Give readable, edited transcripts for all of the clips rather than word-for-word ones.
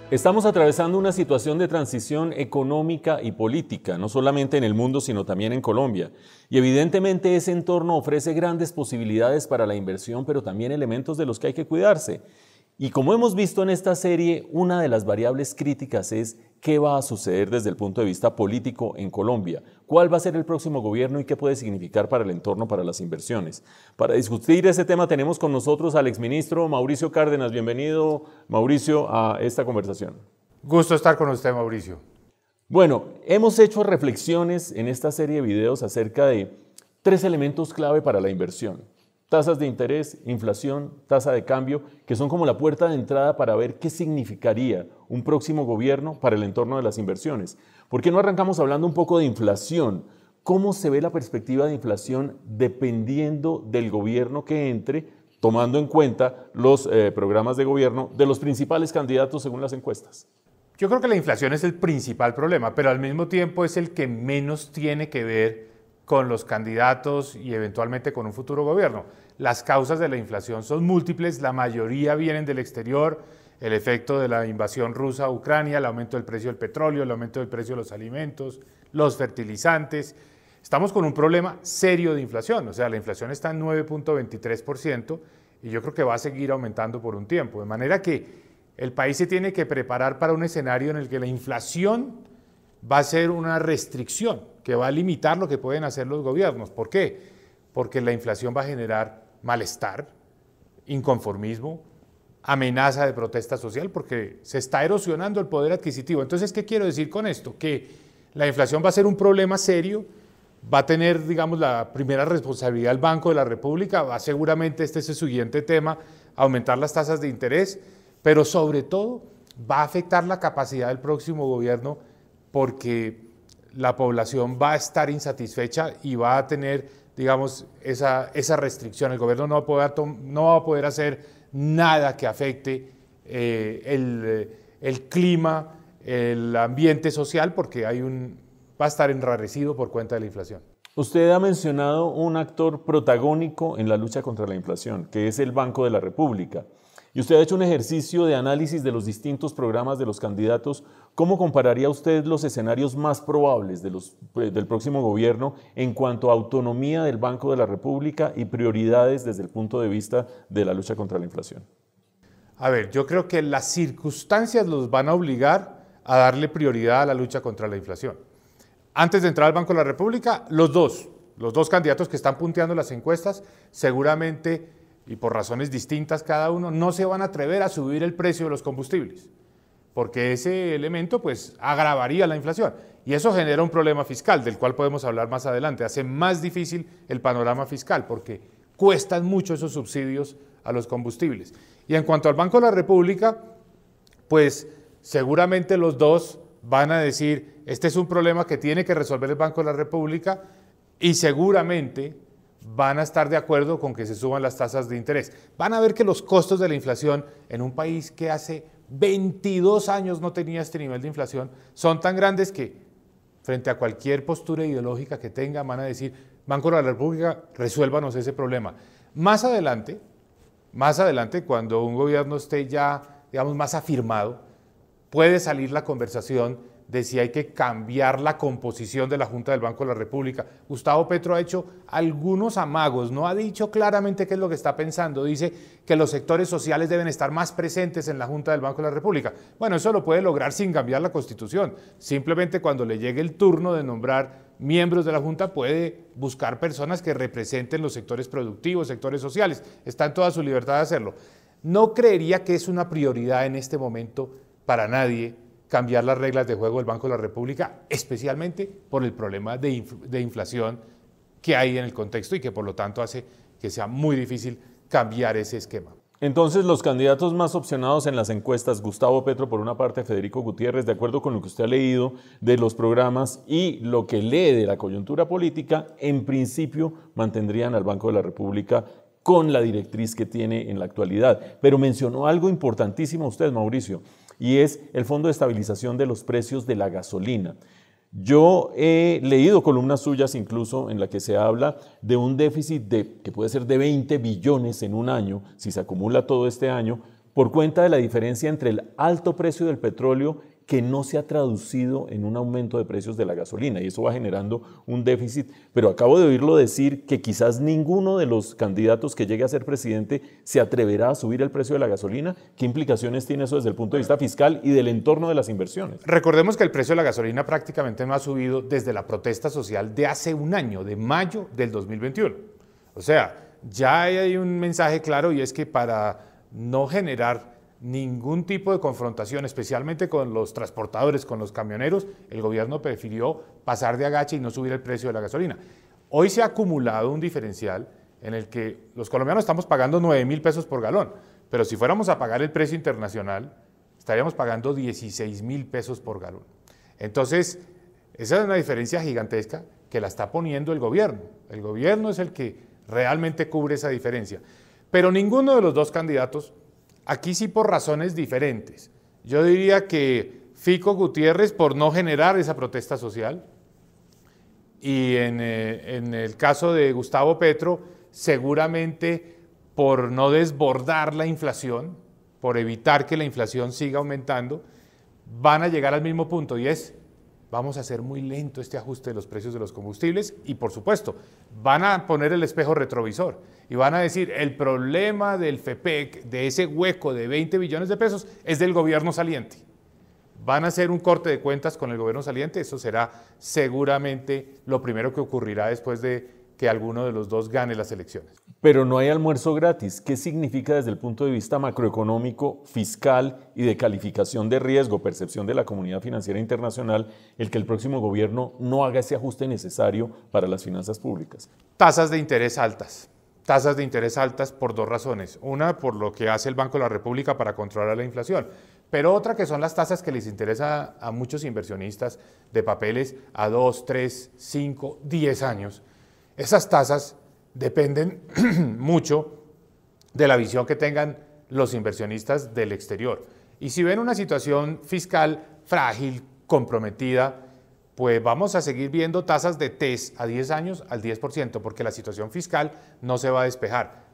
Estamos atravesando una situación de transición económica y política, no solamente en el mundo, sino también en Colombia. Y evidentemente ese entorno ofrece grandes posibilidades para la inversión, pero también elementos de los que hay que cuidarse. Y como hemos visto en esta serie, una de las variables críticas es qué va a suceder desde el punto de vista político en Colombia, cuál va a ser el próximo gobierno y qué puede significar para el entorno, para las inversiones. Para discutir ese tema tenemos con nosotros al exministro Mauricio Cárdenas. Bienvenido, Mauricio, a esta conversación. Gusto estar con usted, Mauricio. Bueno, hemos hecho reflexiones en esta serie de videos acerca de 3 elementos clave para la inversión. Tasas de interés, inflación, tasa de cambio, que son como la puerta de entrada para ver qué significaría un próximo gobierno para el entorno de las inversiones. ¿Por qué no arrancamos hablando un poco de inflación? ¿Cómo se ve la perspectiva de inflación dependiendo del gobierno que entre, tomando en cuenta los programas de gobierno de los principales candidatos según las encuestas? Yo creo que la inflación es el principal problema, pero al mismo tiempo es el que menos tiene que ver con los candidatos y eventualmente con un futuro gobierno. Las causas de la inflación son múltiples, la mayoría vienen del exterior, el efecto de la invasión rusa a Ucrania, el aumento del precio del petróleo, el aumento del precio de los alimentos, los fertilizantes. Estamos con un problema serio de inflación, o sea, la inflación está en 9.23% y yo creo que va a seguir aumentando por un tiempo, de manera que el país se tiene que preparar para un escenario en el que la inflación va a ser una restricción que va a limitar lo que pueden hacer los gobiernos. ¿Por qué? Porque la inflación va a generar malestar, inconformismo, amenaza de protesta social, porque se está erosionando el poder adquisitivo. Entonces, ¿qué quiero decir con esto? Que la inflación va a ser un problema serio, va a tener, digamos, la primera responsabilidad el Banco de la República, va seguramente, este es el siguiente tema, aumentar las tasas de interés, pero sobre todo va a afectar la capacidad del próximo gobierno porque la población va a estar insatisfecha y va a tener, digamos, esa restricción. El gobierno no va a poder hacer nada que afecte el clima, el ambiente social, porque va a estar enrarecido por cuenta de la inflación. Usted ha mencionado un actor protagónico en la lucha contra la inflación, que es el Banco de la República. Y usted ha hecho un ejercicio de análisis de los distintos programas de los candidatos. ¿Cómo compararía usted los escenarios más probables del próximo gobierno en cuanto a autonomía del Banco de la República y prioridades desde el punto de vista de la lucha contra la inflación? A ver, yo creo que las circunstancias los van a obligar a darle prioridad a la lucha contra la inflación. Antes de entrar al Banco de la República, los dos candidatos que están punteando las encuestas, seguramente y por razones distintas cada uno, no se van a atrever a subir el precio de los combustibles, porque ese elemento pues agravaría la inflación y eso genera un problema fiscal del cual podemos hablar más adelante, hace más difícil el panorama fiscal porque cuestan mucho esos subsidios a los combustibles. Y en cuanto al Banco de la República, pues seguramente los dos van a decir, este es un problema que tiene que resolver el Banco de la República y seguramente van a estar de acuerdo con que se suban las tasas de interés. Van a ver que los costos de la inflación en un país que hace 22 años no tenía este nivel de inflación son tan grandes que frente a cualquier postura ideológica que tengan van a decir, Banco de la República, resuélvanos ese problema. Más adelante, cuando un gobierno esté ya, digamos, más afirmado, puede salir la conversación de si hay que cambiar la composición de la Junta del Banco de la República. Gustavo Petro ha hecho algunos amagos, no ha dicho claramente qué es lo que está pensando, dice que los sectores sociales deben estar más presentes en la Junta del Banco de la República. Bueno, eso lo puede lograr sin cambiar la Constitución, simplemente cuando le llegue el turno de nombrar miembros de la Junta puede buscar personas que representen los sectores productivos, sectores sociales, está en toda su libertad de hacerlo. No creería que es una prioridad en este momento para nadie cambiar las reglas de juego del Banco de la República, especialmente por el problema de inflación que hay en el contexto y que por lo tanto hace que sea muy difícil cambiar ese esquema. Entonces, los candidatos más opcionados en las encuestas, Gustavo Petro por una parte, Federico Gutiérrez, de acuerdo con lo que usted ha leído de los programas y lo que lee de la coyuntura política, en principio mantendrían al Banco de la República con la directriz que tiene en la actualidad. Pero mencionó algo importantísimo usted, Mauricio, y es el Fondo de Estabilización de los Precios de la Gasolina. Yo he leído columnas suyas incluso en la que se habla de un déficit que puede ser de 20 billones en un año, si se acumula todo este año, por cuenta de la diferencia entre el alto precio del petróleo que no se ha traducido en un aumento de precios de la gasolina, y eso va generando un déficit. Pero acabo de oírlo decir que quizás ninguno de los candidatos que llegue a ser presidente se atreverá a subir el precio de la gasolina. ¿Qué implicaciones tiene eso desde el punto de vista fiscal y del entorno de las inversiones? Recordemos que el precio de la gasolina prácticamente no ha subido desde la protesta social de hace un año, de mayo del 2021. O sea, ya hay un mensaje claro, y es que para no generar ningún tipo de confrontación, especialmente con los transportadores, con los camioneros, el gobierno prefirió pasar de agache y no subir el precio de la gasolina. Hoy se ha acumulado un diferencial en el que los colombianos estamos pagando 9.000 pesos por galón, pero si fuéramos a pagar el precio internacional, estaríamos pagando 16.000 pesos por galón. Entonces, esa es una diferencia gigantesca que la está poniendo el gobierno. El gobierno es el que realmente cubre esa diferencia. Pero ninguno de los dos candidatos, aquí sí por razones diferentes. Yo diría que Fico Gutiérrez por no generar esa protesta social, y en el caso de Gustavo Petro seguramente por no desbordar la inflación, por evitar que la inflación siga aumentando, van a llegar al mismo punto, y es: vamos a hacer muy lento este ajuste de los precios de los combustibles, y por supuesto van a poner el espejo retrovisor y van a decir: el problema del FEPEC, de ese hueco de 20 billones de pesos, es del gobierno saliente. Van a hacer un corte de cuentas con el gobierno saliente. Eso será seguramente lo primero que ocurrirá después de que alguno de los dos gane las elecciones. Pero no hay almuerzo gratis. ¿Qué significa desde el punto de vista macroeconómico, fiscal y de calificación de riesgo, percepción de la comunidad financiera internacional, el que el próximo gobierno no haga ese ajuste necesario para las finanzas públicas? Tasas de interés altas. Tasas de interés altas por dos razones. Una, por lo que hace el Banco de la República para controlar la inflación, pero otra que son las tasas que les interesa a muchos inversionistas de papeles a 2, 3, 5, 10 años. Esas tasas dependen mucho de la visión que tengan los inversionistas del exterior. Y si ven una situación fiscal frágil, comprometida, pues vamos a seguir viendo tasas de TES a 10 años al 10%, porque la situación fiscal no se va a despejar.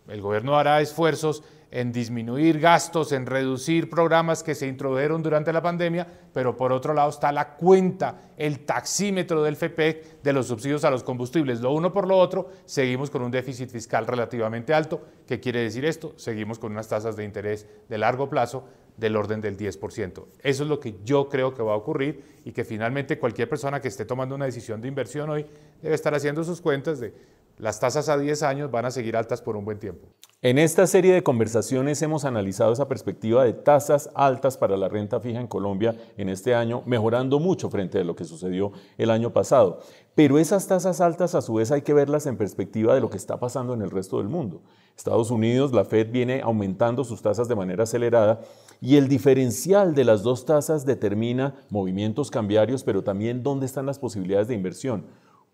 El gobierno hará esfuerzos en disminuir gastos, en reducir programas que se introdujeron durante la pandemia, pero por otro lado está la cuenta, el taxímetro del FEPEC de los subsidios a los combustibles. Lo uno por lo otro, seguimos con un déficit fiscal relativamente alto. ¿Qué quiere decir esto? Seguimos con unas tasas de interés de largo plazo del orden del 10%. Eso es lo que yo creo que va a ocurrir, y que finalmente cualquier persona que esté tomando una decisión de inversión hoy debe estar haciendo sus cuentas de: las tasas a 10 años van a seguir altas por un buen tiempo. En esta serie de conversaciones hemos analizado esa perspectiva de tasas altas para la renta fija en Colombia en este año, mejorando mucho frente a lo que sucedió el año pasado. Pero esas tasas altas, a su vez, hay que verlas en perspectiva de lo que está pasando en el resto del mundo. Estados Unidos, la Fed viene aumentando sus tasas de manera acelerada, y el diferencial de las dos tasas determina movimientos cambiarios, pero también dónde están las posibilidades de inversión.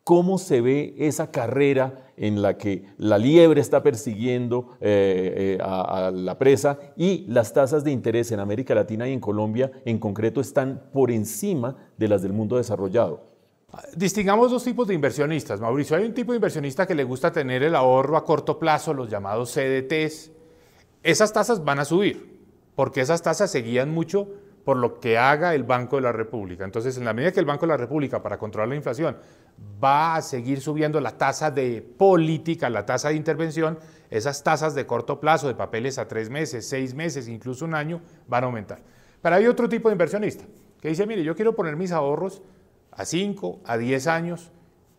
¿Cómo se ve esa carrera en la que la liebre está persiguiendo a la presa, y las tasas de interés en América Latina y en Colombia en concreto están por encima de las del mundo desarrollado? Distingamos dos tipos de inversionistas, Mauricio. Hay un tipo de inversionista que le gusta tener el ahorro a corto plazo, los llamados CDTs. Esas tasas van a subir, porque esas tasas se guían mucho por lo que haga el Banco de la República. Entonces, en la medida que el Banco de la República, para controlar la inflación, va a seguir subiendo la tasa de política, la tasa de intervención, esas tasas de corto plazo, de papeles a 3 meses, 6 meses, incluso un año, van a aumentar. Pero hay otro tipo de inversionista que dice: mire, yo quiero poner mis ahorros a 5, a 10 años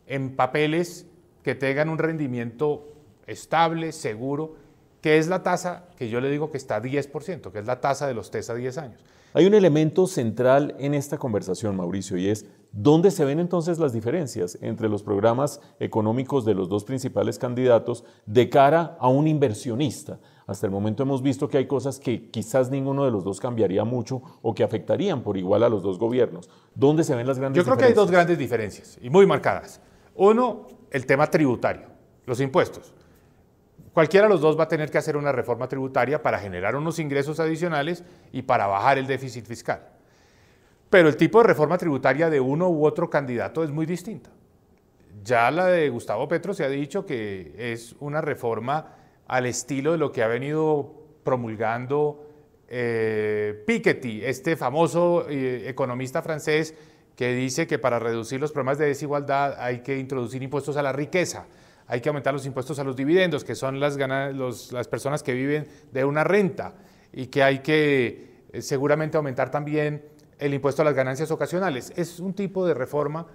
en papeles que tengan un rendimiento estable, seguro, que es la tasa que yo le digo que está a 10%, que es la tasa de los TES a 10 años. Hay un elemento central en esta conversación, Mauricio, y es: ¿dónde se ven entonces las diferencias entre los programas económicos de los dos principales candidatos de cara a un inversionista? Hasta el momento hemos visto que hay cosas que quizás ninguno de los dos cambiaría mucho o que afectarían por igual a los dos gobiernos. ¿Dónde se ven las grandes diferencias? Yo creo que hay dos grandes diferencias, y muy marcadas. Uno, el tema tributario, los impuestos. Cualquiera de los dos va a tener que hacer una reforma tributaria para generar unos ingresos adicionales y para bajar el déficit fiscal. Pero el tipo de reforma tributaria de uno u otro candidato es muy distinta. Ya la de Gustavo Petro se ha dicho que es una reforma al estilo de lo que ha venido promulgando Piketty, este famoso economista francés que dice que para reducir los problemas de desigualdad hay que introducir impuestos a la riqueza, hay que aumentar los impuestos a los dividendos, que son las personas que viven de una renta, y que hay que seguramente aumentar también el impuesto a las ganancias ocasionales. Es un tipo de reforma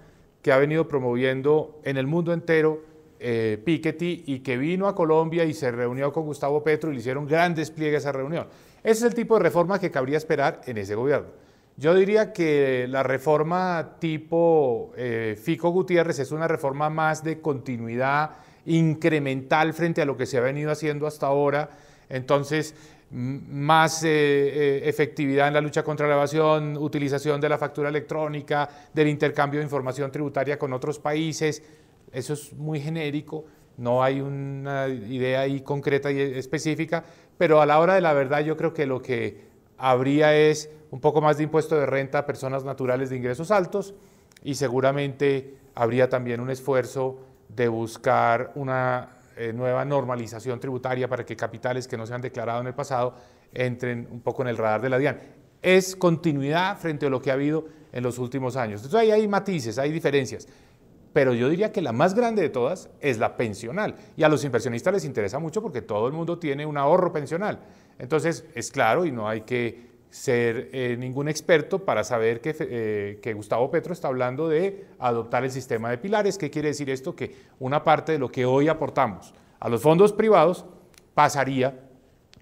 que ha venido promoviendo en el mundo entero Piketty, y que vino a Colombia y se reunió con Gustavo Petro y le hicieron gran despliegue a esa reunión. Ese es el tipo de reforma que cabría esperar en ese gobierno. Yo diría que la reforma tipo Fico Gutiérrez es una reforma más de continuidad incremental frente a lo que se ha venido haciendo hasta ahora. Entonces, más efectividad en la lucha contra la evasión, utilización de la factura electrónica, del intercambio de información tributaria con otros países. Eso es muy genérico, no hay una idea ahí concreta y específica, pero a la hora de la verdad yo creo que lo que habría es un poco más de impuesto de renta a personas naturales de ingresos altos, y seguramente habría también un esfuerzo de buscar una nueva normalización tributaria para que capitales que no se han declarado en el pasado entren un poco en el radar de la DIAN. Es continuidad frente a lo que ha habido en los últimos años. Entonces ahí hay matices, hay diferencias. Pero yo diría que la más grande de todas es la pensional. Y a los inversionistas les interesa mucho porque todo el mundo tiene un ahorro pensional. Entonces, es claro, y no hay que ser ningún experto para saber que Gustavo Petro está hablando de adoptar el sistema de pilares. ¿Qué quiere decir esto? Que una parte de lo que hoy aportamos a los fondos privados pasaría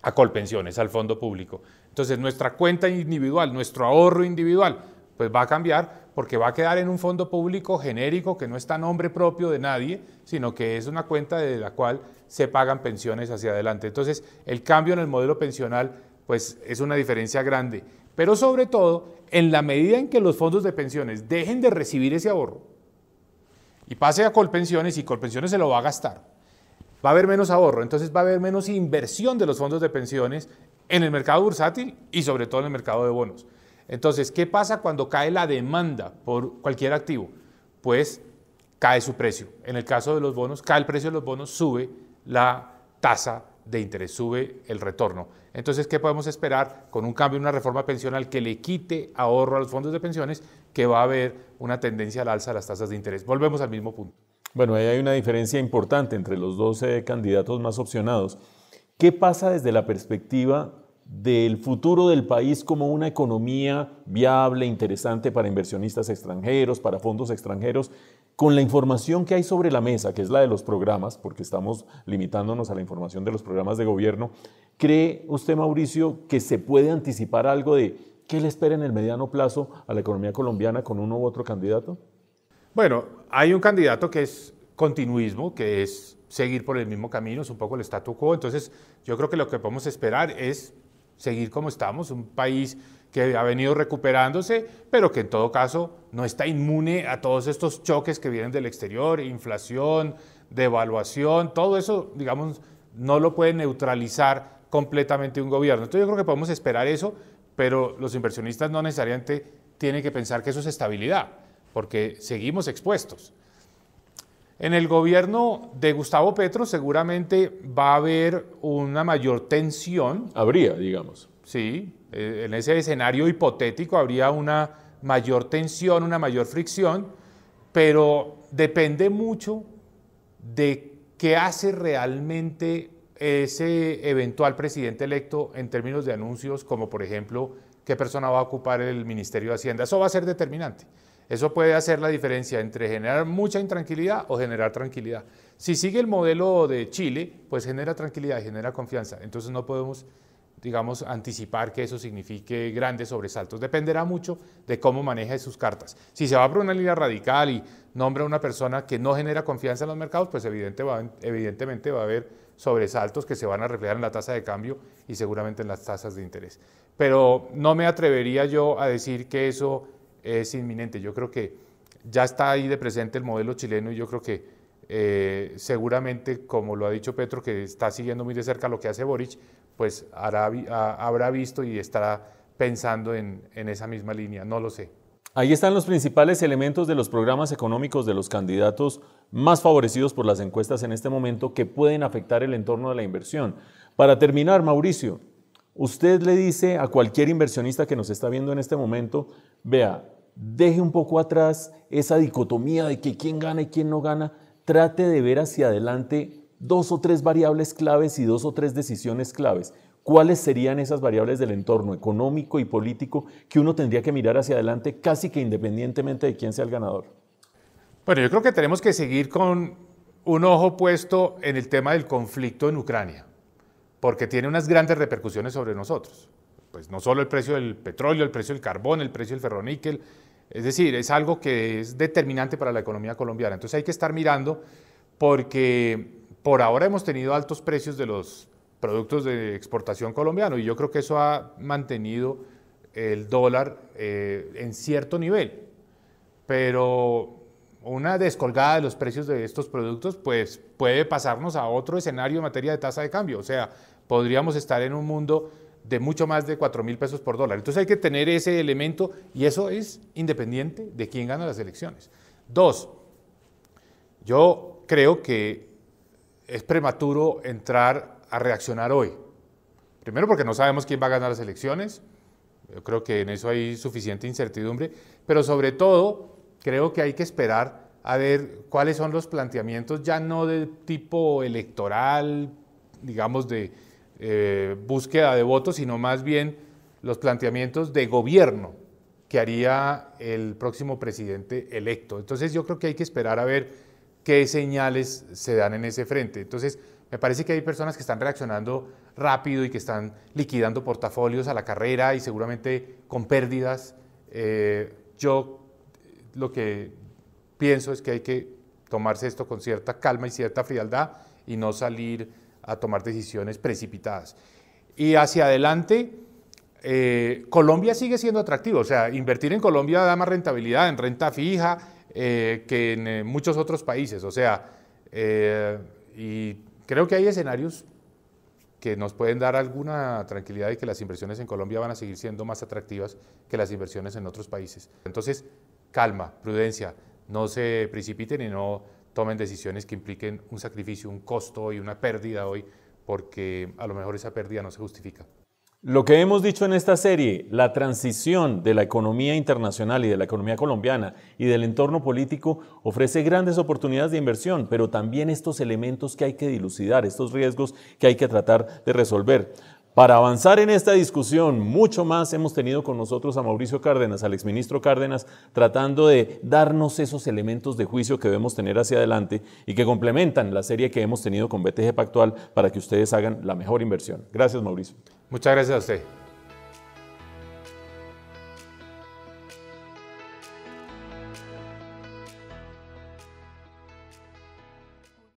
a Colpensiones, al fondo público. Entonces, nuestra cuenta individual, nuestro ahorro individual, pues va a cambiar, porque va a quedar en un fondo público genérico que no está a nombre propio de nadie, sino que es una cuenta de la cual se pagan pensiones hacia adelante. Entonces, el cambio en el modelo pensional pues es una diferencia grande. Pero sobre todo, en la medida en que los fondos de pensiones dejen de recibir ese ahorro y pase a Colpensiones, y Colpensiones se lo va a gastar, va a haber menos ahorro, entonces va a haber menos inversión de los fondos de pensiones en el mercado bursátil y sobre todo en el mercado de bonos. Entonces, ¿qué pasa cuando cae la demanda por cualquier activo? Pues cae su precio. En el caso de los bonos, cae el precio de los bonos, sube la tasa de interés, sube el retorno. Entonces, ¿qué podemos esperar con un cambio en una reforma pensional que le quite ahorro a los fondos de pensiones? Que va a haber una tendencia al alza de las tasas de interés. Volvemos al mismo punto. Bueno, ahí hay una diferencia importante entre los dos candidatos más opcionados. ¿Qué pasa desde la perspectiva del futuro del país como una economía viable, interesante para inversionistas extranjeros, para fondos extranjeros, con la información que hay sobre la mesa, que es la de los programas, porque estamos limitándonos a la información de los programas de gobierno? ¿Cree usted, Mauricio, que se puede anticipar algo de qué le espera en el mediano plazo a la economía colombiana con uno u otro candidato? Bueno, hay un candidato que es continuismo, que es seguir por el mismo camino, es un poco el statu quo. Entonces, yo creo que lo que podemos esperar es seguir como estamos, un país que ha venido recuperándose, pero que en todo caso no está inmune a todos estos choques que vienen del exterior, inflación, devaluación, todo eso, digamos, no lo puede neutralizar completamente un gobierno. Entonces yo creo que podemos esperar eso, pero los inversionistas no necesariamente tienen que pensar que eso es estabilidad, porque seguimos expuestos. En el gobierno de Gustavo Petro seguramente va a haber una mayor tensión. Habría, digamos. Sí, en ese escenario hipotético habría una mayor tensión, una mayor fricción, pero depende mucho de qué hace realmente ese eventual presidente electo en términos de anuncios, como por ejemplo, qué persona va a ocupar el Ministerio de Hacienda. Eso va a ser determinante. Eso puede hacer la diferencia entre generar mucha intranquilidad o generar tranquilidad. Si sigue el modelo de Chile, pues genera tranquilidad y genera confianza. Entonces no podemos, digamos, anticipar que eso signifique grandes sobresaltos. Dependerá mucho de cómo maneje sus cartas. Si se va por una línea radical y nombra a una persona que no genera confianza en los mercados, pues evidentemente va a haber sobresaltos que se van a reflejar en la tasa de cambio y seguramente en las tasas de interés. Pero no me atrevería yo a decir que eso es inminente. Yo creo que ya está ahí de presente el modelo chileno, y yo creo que seguramente, como lo ha dicho Petro, que está siguiendo muy de cerca lo que hace Boric, pues habrá visto y estará pensando en esa misma línea, no lo sé. Ahí están los principales elementos de los programas económicos de los candidatos más favorecidos por las encuestas en este momento, que pueden afectar el entorno de la inversión. Para terminar, Mauricio, usted le dice a cualquier inversionista que nos está viendo en este momento, vea, deje un poco atrás esa dicotomía de que quién gana y quién no gana, trate de ver hacia adelante 2 o 3 variables claves y 2 o 3 decisiones claves. ¿Cuáles serían esas variables del entorno económico y político que uno tendría que mirar hacia adelante casi que independientemente de quién sea el ganador? Bueno, yo creo que tenemos que seguir con un ojo puesto en el tema del conflicto en Ucrania, porque tiene unas grandes repercusiones sobre nosotros. Pues no solo el precio del petróleo, el precio del carbón, el precio del ferroníquel, es decir, es algo que es determinante para la economía colombiana. Entonces hay que estar mirando porque por ahora hemos tenido altos precios de los productos de exportación colombiano y yo creo que eso ha mantenido el dólar en cierto nivel, pero una descolgada de los precios de estos productos pues puede pasarnos a otro escenario en materia de tasa de cambio, o sea, podríamos estar en un mundo de mucho más de 4.000 pesos por dólar. Entonces hay que tener ese elemento y eso es independiente de quién gana las elecciones. 2, yo creo que es prematuro entrar a reaccionar hoy. Primero porque no sabemos quién va a ganar las elecciones, yo creo que en eso hay suficiente incertidumbre, pero sobre todo creo que hay que esperar a ver cuáles son los planteamientos, ya no de tipo electoral, digamos de búsqueda de votos, sino más bien los planteamientos de gobierno que haría el próximo presidente electo. Entonces yo creo que hay que esperar a ver qué señales se dan en ese frente. Entonces me parece que hay personas que están reaccionando rápido y que están liquidando portafolios a la carrera y seguramente con pérdidas. Yo lo que pienso es que hay que tomarse esto con cierta calma y cierta frialdad y no salir a tomar decisiones precipitadas. Y hacia adelante, Colombia sigue siendo atractivo, o sea, invertir en Colombia da más rentabilidad en renta fija que en muchos otros países, o sea, y creo que hay escenarios que nos pueden dar alguna tranquilidad de que las inversiones en Colombia van a seguir siendo más atractivas que las inversiones en otros países. Entonces, calma, prudencia, no se precipiten y no tomen decisiones que impliquen un sacrificio, un costo y una pérdida hoy, porque a lo mejor esa pérdida no se justifica. Lo que hemos dicho en esta serie, la transición de la economía internacional y de la economía colombiana y del entorno político ofrece grandes oportunidades de inversión, pero también estos elementos que hay que dilucidar, estos riesgos que hay que tratar de resolver. Para avanzar en esta discusión mucho más, hemos tenido con nosotros a Mauricio Cárdenas, al exministro Cárdenas, tratando de darnos esos elementos de juicio que debemos tener hacia adelante y que complementan la serie que hemos tenido con BTG Pactual para que ustedes hagan la mejor inversión. Gracias, Mauricio. Muchas gracias a usted.